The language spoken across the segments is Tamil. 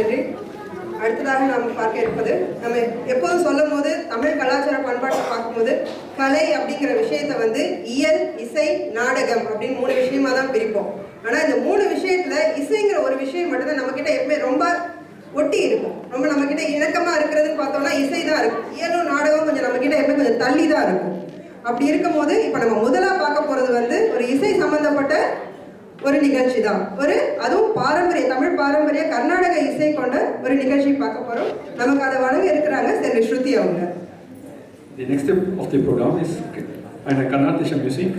நன்றி. அடுத்ததாக நாம் பார்க்க இருப்பது, நம்ம எப்போதும் சொல்லும் போது தமிழ் கலாச்சார பண்பாட்டை பார்க்கும்போது கலை அப்படிங்கிற விஷயத்தை இயல், இசை, நாடகம் அப்படின்னு 3 விஷயமா தான் பிரிப்போம். ஆனால் இந்த 3 விஷயத்துல இசைங்கிற ஒரு விஷயம் மட்டும்தான் நம்ம கிட்ட எப்பவுமே ரொம்ப ஒட்டி இருக்கும். ரொம்ப நம்ம கிட்ட இணக்கமா இருக்கிறதுன்னு பார்த்தோம்னா இசை தான் இருக்கும். இயலும் நாடகம் கொஞ்சம் நம்ம கிட்ட எப்பவுமே கொஞ்சம் தள்ளி தான் இருக்கும். அப்படி இருக்கும் போது இப்போ நம்ம முதலா பார்க்க போறது ஒரு இசை சம்பந்தப்பட்ட ஒரு நிகழ்ச்சி தான். அதுவும் பாரம்பரிய தமிழ் பாரம்பரிய கர்நாடக இசை கொண்ட ஒரு நிகழ்ச்சி பார்க்க போறோம். நமக்கு அதை வழங்க இருக்கிறாங்க செல்வி ஸ்ருதி அவங்க. Die nächste auf dem Programm ist eine kanadische Musik.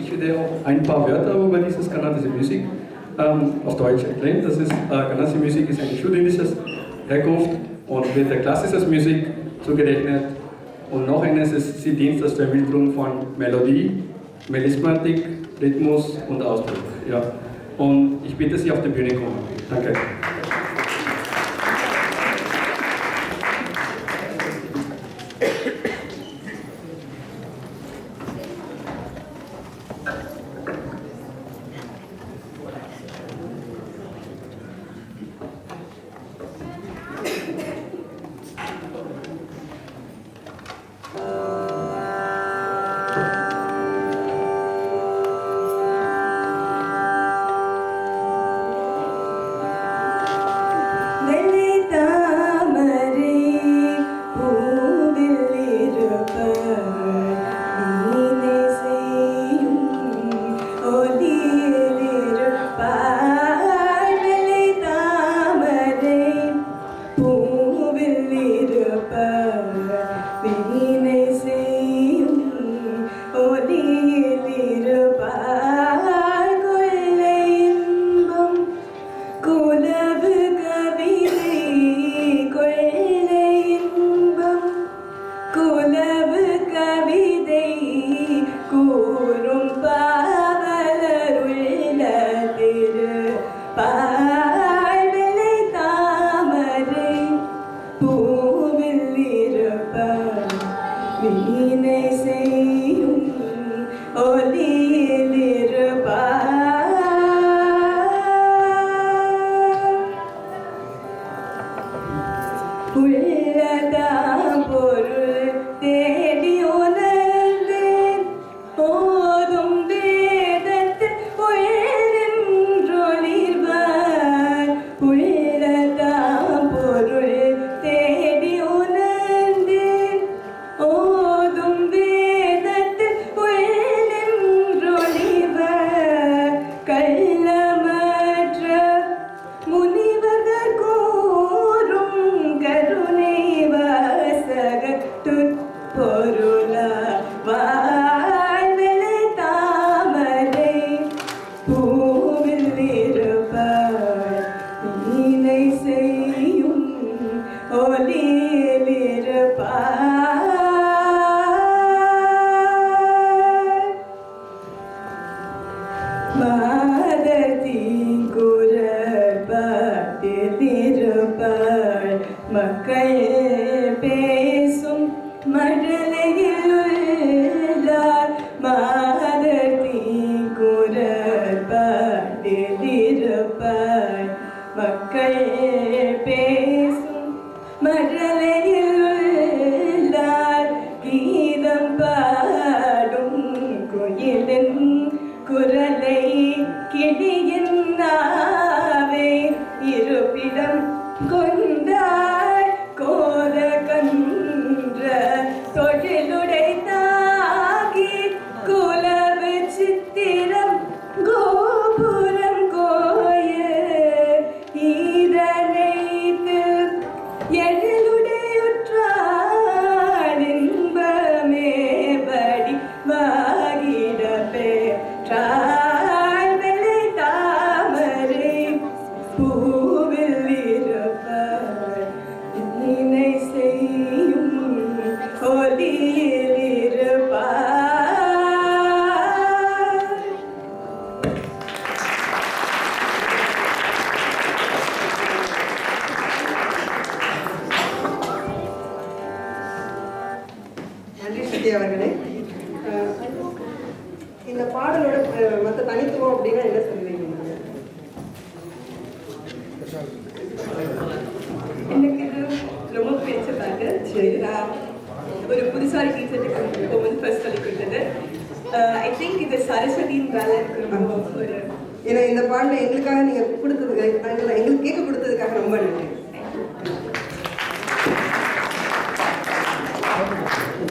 Ich werde auch ein paar Wörter über dieses kanadische Musik auf Deutsch erklären. Das ist kanadische Musik ist ein studentisches Herkunft und wird der klassischen Musik zugerechnet. Und noch eines ist sie dient als Vermittlung von Melodie, Melismatik, Rhythmus und Ausdruck. Ja. Und ich bitte Sie auf die Bühne kommen. Danke. அவர்களே, இந்த பாடலோட மற்ற தனித்துவம் அப்படின்னா என்ன சொல்லுவீங்க? சரி. ஒரு புதுசாக டீச்சர்கிட்ட போகும்போது ஃபர்ஸ்ட் சொல்லி கொடுத்தது. ஐ திங்க் இது சரஸ்வதியின் வேலை எனக்கு ரொம்ப ஒரு ஏன்னா இந்த பாடல எங்களுக்காக நீங்க கொடுத்ததுக்கு எங்களுக்கு கேட்க